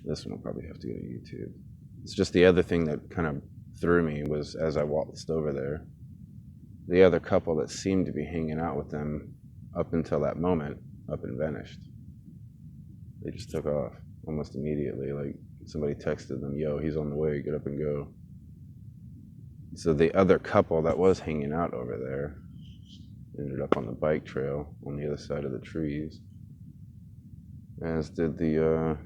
This one will probably have to go to YouTube. It's just the other thing that kind of threw me was as I waltzed over there, the other couple that seemed to be hanging out with them up until that moment up and vanished. They just took off almost immediately. Like somebody texted them, "Yo, he's on the way, get up and go." So the other couple that was hanging out over there ended up on the bike trail on the other side of the trees, as did the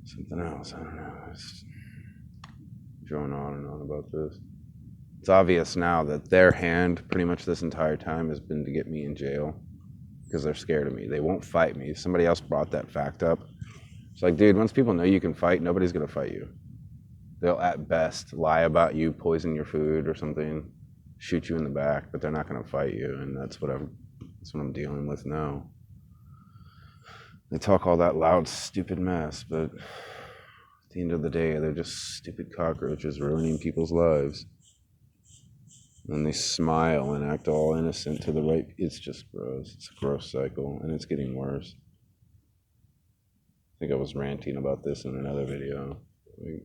something else. I don't know. It's drone on and on about this. It's obvious now that their hand pretty much this entire time has been to get me in jail because they're scared of me. They won't fight me. Somebody else brought that fact up. It's like, dude, once people know you can fight, nobody's going to fight you. They'll at best lie about you, poison your food or something, shoot you in the back, but they're not going to fight you, and that's what I'm dealing with now. They talk all that loud, stupid mess, but at the end of the day, they're just stupid cockroaches ruining people's lives. And they smile and act all innocent to the right. It's just gross. It's a gross cycle, and it's getting worse. I think I was ranting about this in another video. Like,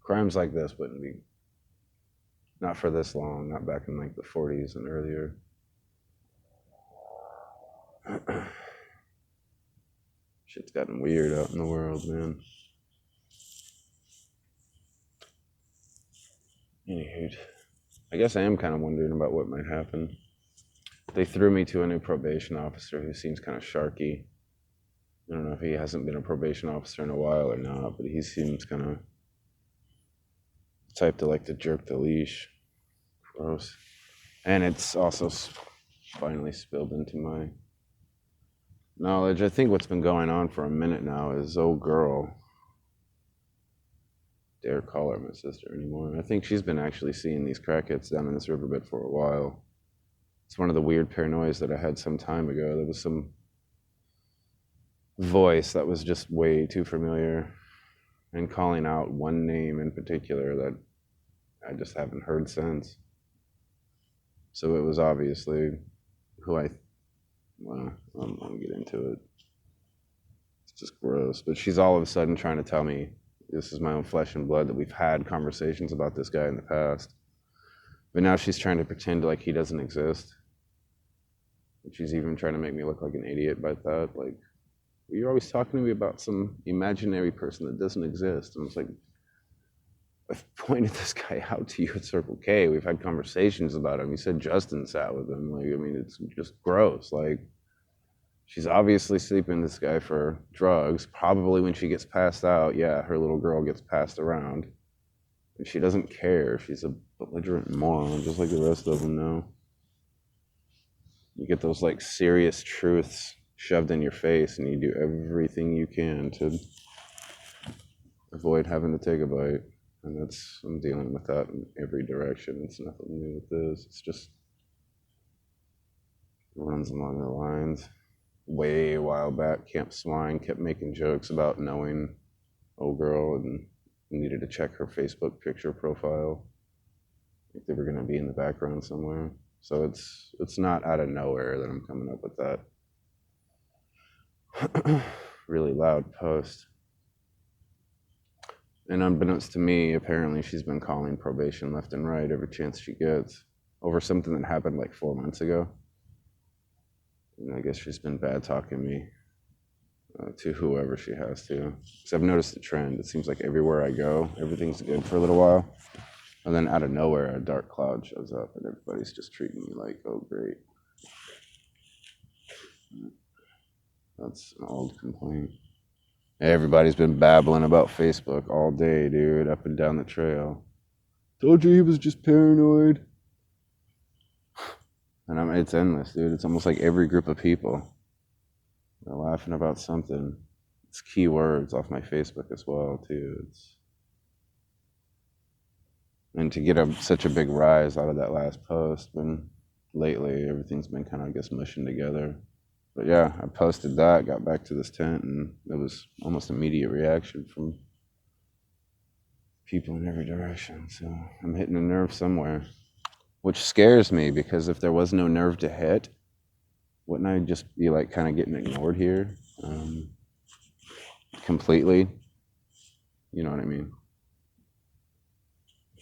crimes like this wouldn't be, not for this long, not back in like the 40s and earlier. Shit's gotten weird out in the world, man. Anywho, I guess I am kind of wondering about what might happen. They threw me to a new probation officer who seems kind of sharky. I don't know if he hasn't been a probation officer in a while or not, but he seems kind of the type to like to jerk the leash. Gross. And it's also finally spilled into my knowledge. I think what's been going on for a minute now is old girl, dare call her my sister anymore. I think she's been actually seeing these crackheads down in this riverbed for a while. It's one of the weird paranoias that I had some time ago. There was some voice that was just way too familiar and calling out one name in particular that I just haven't heard since. So it was obviously who I don't want to get into it. It's just gross. But she's all of a sudden trying to tell me this is my own flesh and blood, that we've had conversations about this guy in the past. But now she's trying to pretend like he doesn't exist. And she's even trying to make me look like an idiot by that. Like, you're always talking to me about some imaginary person that doesn't exist. And it's like, I've pointed this guy out to you at Circle K. We've had conversations about him. You said Justin sat with him. Like, I mean, it's just gross. Like, she's obviously sleeping this guy for drugs. Probably when she gets passed out, yeah, her little girl gets passed around. And she doesn't care. She's a belligerent moron, just like the rest of them now. You get those, like, serious truths shoved in your face, and you do everything you can to avoid having to take a bite. And I'm dealing with that in every direction. It's nothing new with this. It's just, it runs along the lines. Way a while back, Camp Swine kept making jokes about knowing old girl and needed to check her Facebook picture profile. Like they were going to be in the background somewhere. So it's not out of nowhere that I'm coming up with that really loud post. And unbeknownst to me, apparently she's been calling probation left and right every chance she gets over something that happened like 4 months ago. And I guess she's been bad talking me to whoever she has to. Because I've noticed a trend. It seems like everywhere I go, everything's good for a little while. And then out of nowhere, a dark cloud shows up and everybody's just treating me like, oh, great. That's an old complaint. Everybody's been babbling about Facebook all day, dude, up and down the trail. Told you he was just paranoid. And it's endless, dude. It's almost like every group of people. They're laughing about something. It's keywords off my Facebook as well, too. And to get such a big rise out of that last post, when lately everything's been kind of, I guess, mushing together. But yeah, I posted that, got back to this tent, and there was almost immediate reaction from people in every direction. So I'm hitting a nerve somewhere, which scares me, because if there was no nerve to hit, wouldn't I just be like kind of getting ignored here? completely. You know what I mean?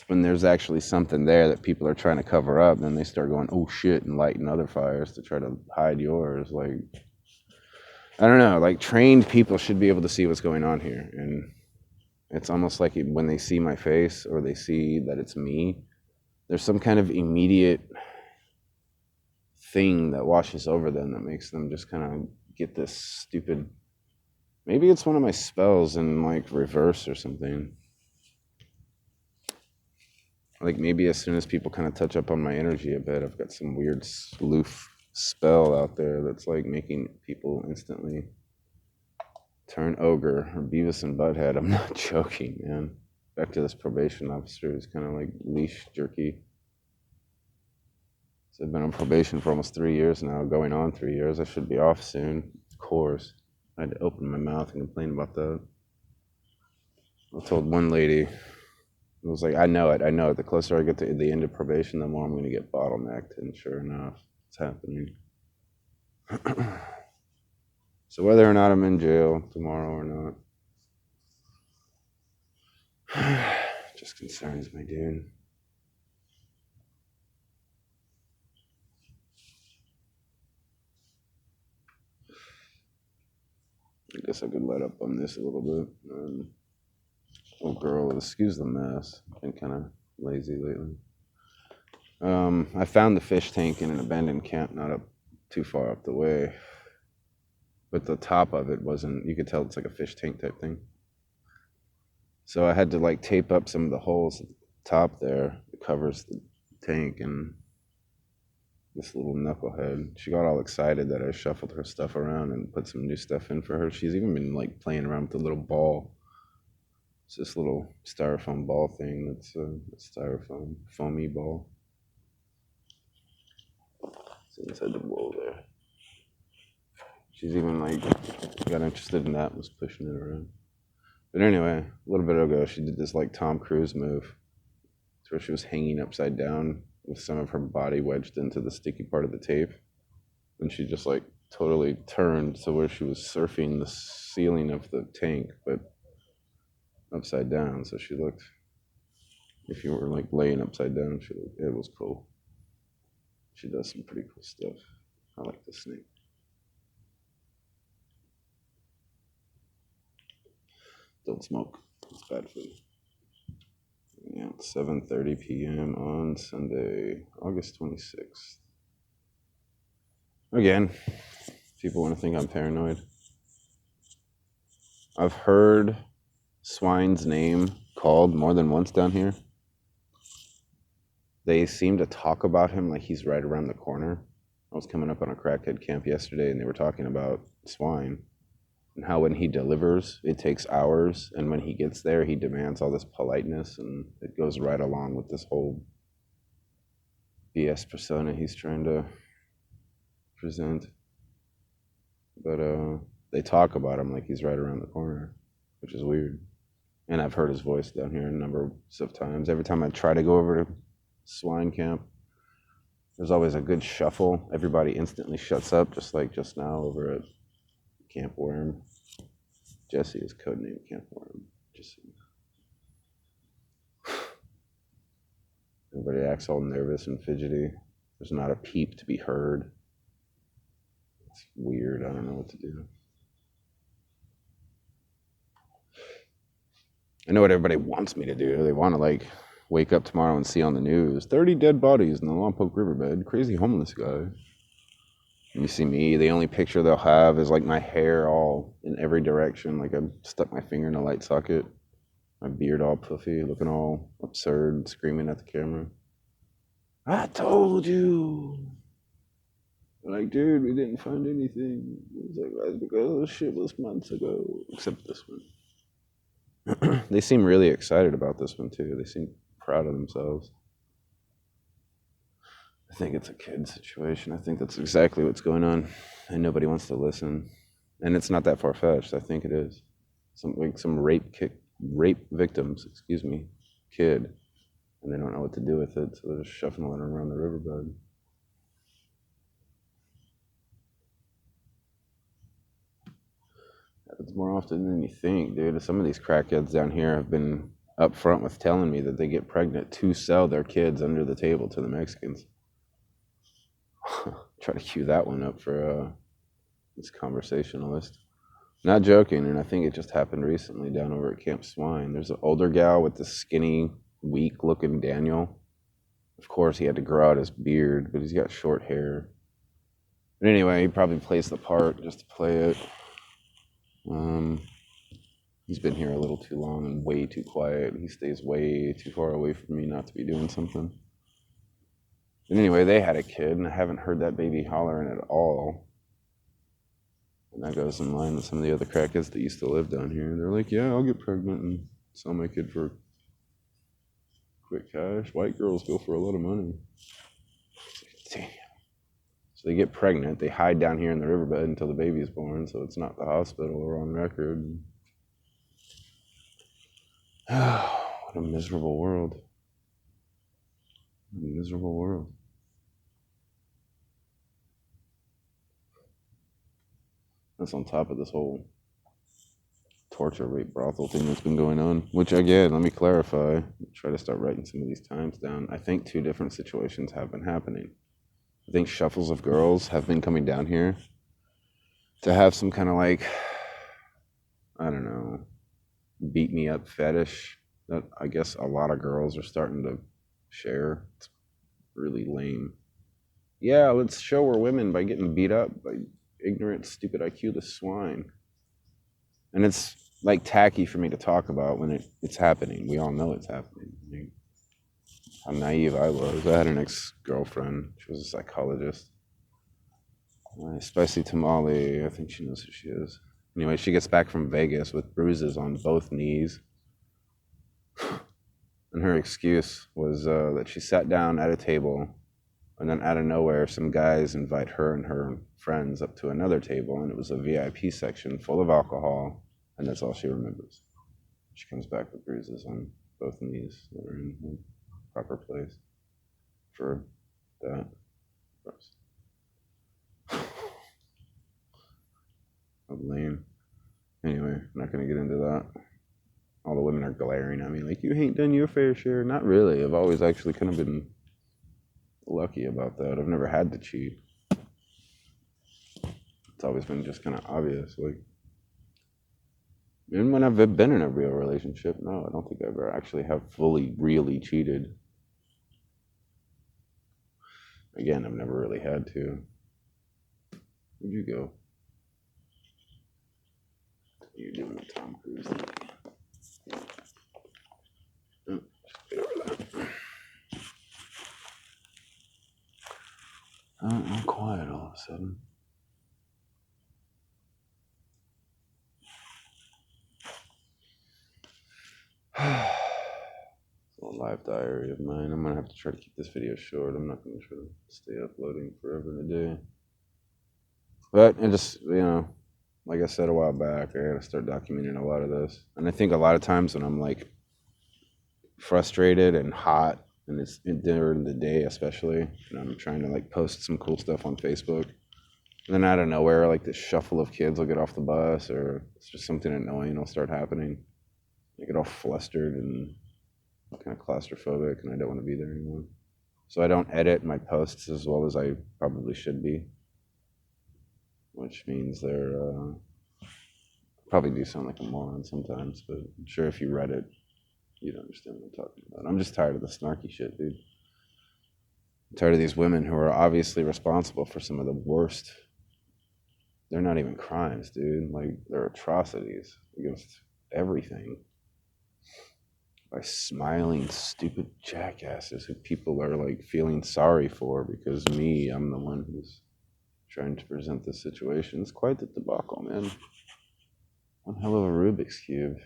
When there's actually something there that people are trying to cover up, then they start going, oh shit, and lighting other fires to try to hide yours. Like, I don't know, like trained people should be able to see what's going on here. And it's almost like when they see my face or they see that it's me, there's some kind of immediate thing that washes over them that makes them just kind of get this stupid, maybe it's one of my spells in like reverse or something. Like maybe as soon as people kind of touch up on my energy a bit, I've got some weird sleuth spell out there that's like making people instantly turn ogre or Beavis and Butthead. I'm not joking, man. Back to this probation officer who's kind of like leash jerky. So I've been on probation for almost 3 years now, going on 3 years. I should be off soon, of course. I had to open my mouth and complain about that. I told one lady, it was like, I know it. The closer I get to the end of probation, the more I'm going to get bottlenecked. And sure enough, it's happening. So whether or not I'm in jail tomorrow or not, just concerns me, dude. I guess I could let up on this a little bit. Oh, girl, excuse the mess. I've been kind of lazy lately. I found the fish tank in an abandoned camp, not up too far up the way. But the top of it wasn't, you could tell it's like a fish tank type thing. So I had to like tape up some of the holes at the top there that covers the tank, and this little knucklehead, she got all excited that I shuffled her stuff around and put some new stuff in for her. She's even been like playing around with the little ball. It's this little styrofoam ball thing that's a styrofoam foamy ball. It's inside the bowl there. She's even like got interested in that and was pushing it around. But anyway, a little bit ago, she did this like Tom Cruise move where she was hanging upside down with some of her body wedged into the sticky part of the tape. And she just like totally turned to where she was surfing the ceiling of the tank, but upside down. So she looked, if you were like laying upside down, it was cool. She does some pretty cool stuff. I like the snake. Don't smoke. It's bad for you. Yeah, 7:30 p.m. on Sunday, August 26th. Again, people want to think I'm paranoid. I've heard Swine's name called more than once down here. They seem to talk about him like he's right around the corner. I was coming up on a crackhead camp yesterday, and they were talking about Swine and how when he delivers, it takes hours, and when he gets there, he demands all this politeness, and it goes right along with this whole BS persona he's trying to present. But they talk about him like he's right around the corner, which is weird. And I've heard his voice down here a number of times. Every time I try to go over to Swine Camp, there's always a good shuffle. Everybody instantly shuts up, just like just now over at Camp Worm. Jesse is codenamed Camp Worm. Just everybody acts all nervous and fidgety. There's not a peep to be heard. It's weird. I don't know what to do. I know what everybody wants me to do. They want to like wake up tomorrow and see on the news 30 dead bodies in the Lompoc riverbed. Crazy homeless guy. And you see me, the only picture they'll have is like my hair all in every direction, like I stuck my finger in a light socket, my beard all puffy, looking all absurd, screaming at the camera. I told you. Like, dude, we didn't find anything. It was like, that's because the shit was months ago. Except this one. They seem really excited about this one too. They seem proud of themselves. I think it's a kid situation. I think that's exactly what's going on, and nobody wants to listen. And it's not that far fetched. I think it is some rape victims, kid, and they don't know what to do with it, so they're just shuffling it around the riverbed. Happens more often than you think, dude. Some of these crackheads down here have been upfront with telling me that they get pregnant to sell their kids under the table to the Mexicans. Try to cue that one up for this conversationalist. Not joking, and I think it just happened recently down over at Camp Swine. There's an older gal with the skinny, weak-looking Daniel. Of course, he had to grow out his beard, but he's got short hair. But anyway, he probably plays the part just to play it. He's been here a little too long and way too quiet. He stays way too far away from me not to be doing something. But anyway, they had a kid, and I haven't heard that baby hollering at all. And that goes in line with some of the other crackheads that used to live down here. They're like, yeah, I'll get pregnant and sell my kid for quick cash. White girls go for a lot of money. Damn. So they get pregnant. They hide down here in the riverbed until the baby is born, so it's not the hospital or on record. What a miserable world. What a miserable world. That's on top of this whole torture, rape, brothel thing that's been going on. Which, again, let me clarify. Try to start writing some of these times down. I think two different situations have been happening. I think shuffles of girls have been coming down here to have some kind of like, I don't know, beat me up fetish that I guess a lot of girls are starting to share. It's really lame. Yeah, let's show we're women by getting beat up by ignorant, stupid IQ-less swine. And it's like tacky for me to talk about when it's happening. We all know it's happening. I mean, how naive I was. I had an ex-girlfriend. She was a psychologist. Spicy Tamale. I think she knows who she is. Anyway, she gets back from Vegas with bruises on both knees. And her excuse was that she sat down at a table, and then out of nowhere, some guys invite her and her friends up to another table, and it was a VIP section full of alcohol, and that's all she remembers. She comes back with bruises on both knees that are in the proper place for that. How lame. Anyway, I'm not going to get into that. All the women are glaring at me like, you ain't done your fair share. Not really. I've always actually kind of been lucky about that. I've never had to cheat. It's always been just kind of obvious. Like, and when I've been in a real relationship, no, I don't think I ever actually have fully, really cheated. Again, I've never really had to. Where'd you go? You're doing the Tom Cruise thing. Oh, get over that. I'm quiet all of a sudden. It's a live diary of mine. I'm gonna have to try to keep this video short. I'm not gonna try to stay uploading forever and a day. But I just, like I said a while back, I gotta start documenting a lot of this. And I think a lot of times when I'm like frustrated and hot, and it's during the day especially, and I'm trying to like post some cool stuff on Facebook, and then out of nowhere, like this shuffle of kids will get off the bus, or it's just something annoying will start happening. I get all flustered and kind of claustrophobic, and I don't want to be there anymore. So I don't edit my posts as well as I probably should be, which means they're probably do sound like a moron sometimes, but I'm sure if you read it, you'd understand what I'm talking about. I'm just tired of the snarky shit, dude. I'm tired of these women who are obviously responsible for some of the worst. They're not even crimes, dude. Like, they're atrocities against everything. By smiling, stupid jackasses who people are like feeling sorry for because me, I'm the one who's trying to present this situation. It's quite the debacle, man. One hell of a Rubik's Cube.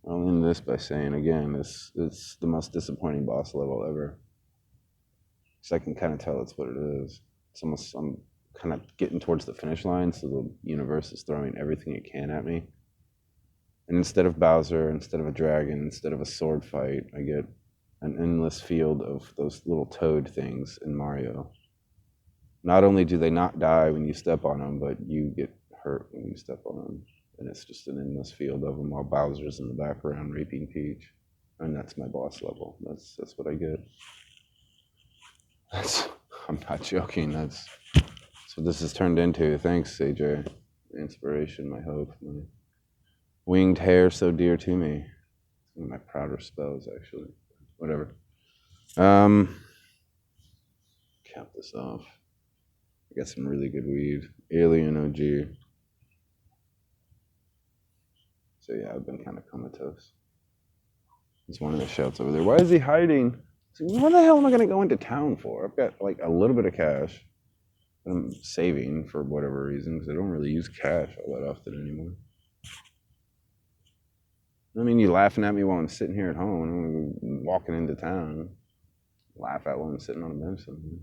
I'll end this by saying again, it's the most disappointing boss level ever. So I can kind of tell it's what it is. It's almost, I'm kind of getting towards the finish line, so the universe is throwing everything it can at me. And instead of Bowser, instead of a dragon, instead of a sword fight, I get an endless field of those little toad things in Mario. Not only do they not die when you step on them, but you get hurt when you step on them. And it's just an endless field of them while Bowser's in the background raping Peach. And that's my boss level. That's what I get. I'm not joking. That's what this has turned into. Thanks, AJ. Inspiration, my hope, my winged hair so dear to me. One of my prouder spells, actually. Whatever. Count this off. I got some really good weed. Alien OG. So yeah, I've been kind of comatose. There's one of the shouts over there. Why is he hiding? So what the hell am I going to go into town for? I've got like a little bit of cash that I'm saving for whatever reason because I don't really use cash all that often anymore. I mean, you laughing at me while I'm sitting here at home. I'm walking into town. Laugh at while I'm sitting on a bench somewhere.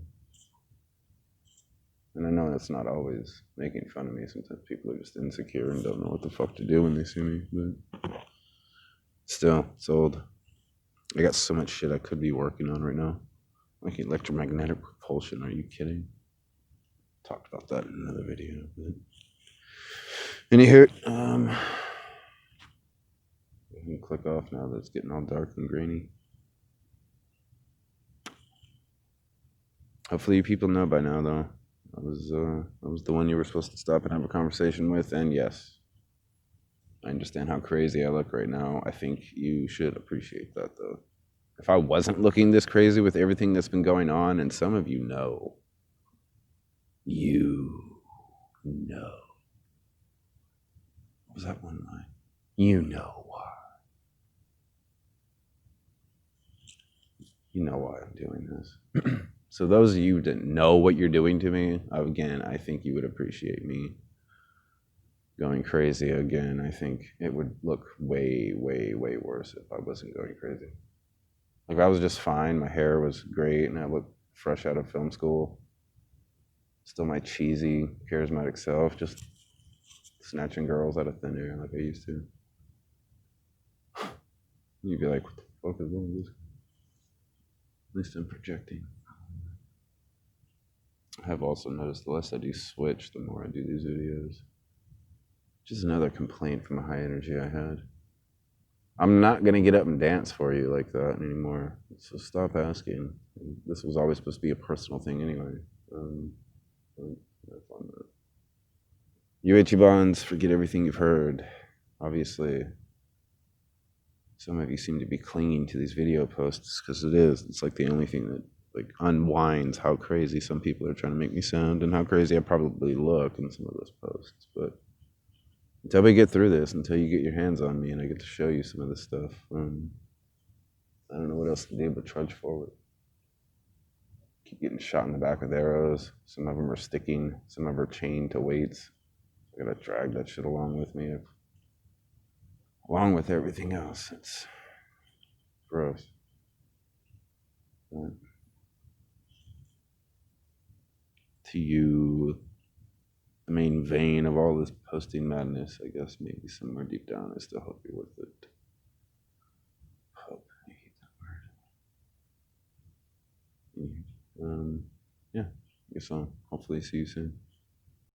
And I know that's not always making fun of me. Sometimes people are just insecure and don't know what the fuck to do when they see me. But still, it's old. I got so much shit I could be working on right now. Like electromagnetic propulsion. Are you kidding? Talked about that in another video. But anywho, I can click off now that it's getting all dark and grainy. Hopefully you people know by now, though. I was the one you were supposed to stop and have a conversation with, and yes, I understand how crazy I look right now. I think you should appreciate that, though. If I wasn't looking this crazy with everything that's been going on, and some of you know, what was that one line? You know why. You know why I'm doing this. So those of you who didn't know what you're doing to me, again, I think you would appreciate me going crazy again. I think it would look way, way, way worse if I wasn't going crazy. Like, I was just fine. My hair was great, and I looked fresh out of film school. Still my cheesy, charismatic self, just snatching girls out of thin air like I used to. You'd be like, what the fuck is wrong with this? At least I'm projecting. I have also noticed the less I do Switch, the more I do these videos. Which is another complaint from a high energy I had. I'm not going to get up and dance for you like that anymore. So stop asking. This was always supposed to be a personal thing anyway. You Ichibans, forget everything you've heard. Obviously, some of you seem to be clinging to these video posts because it is. It's like the only thing that like unwinds how crazy some people are trying to make me sound and how crazy I probably look in some of those posts. But until we get through this, until you get your hands on me and I get to show you some of this stuff, I don't know what else to do but trudge forward. Keep getting shot in the back with arrows. Some of them are sticking. Some of them are chained to weights. I gotta drag that shit along with me. Along with everything else. It's gross. But to you, the main vein of all this posting madness, I guess maybe somewhere deep down, I still hope you're worth it. Hope. I hate that word. Yeah, I guess I'll hopefully see you soon.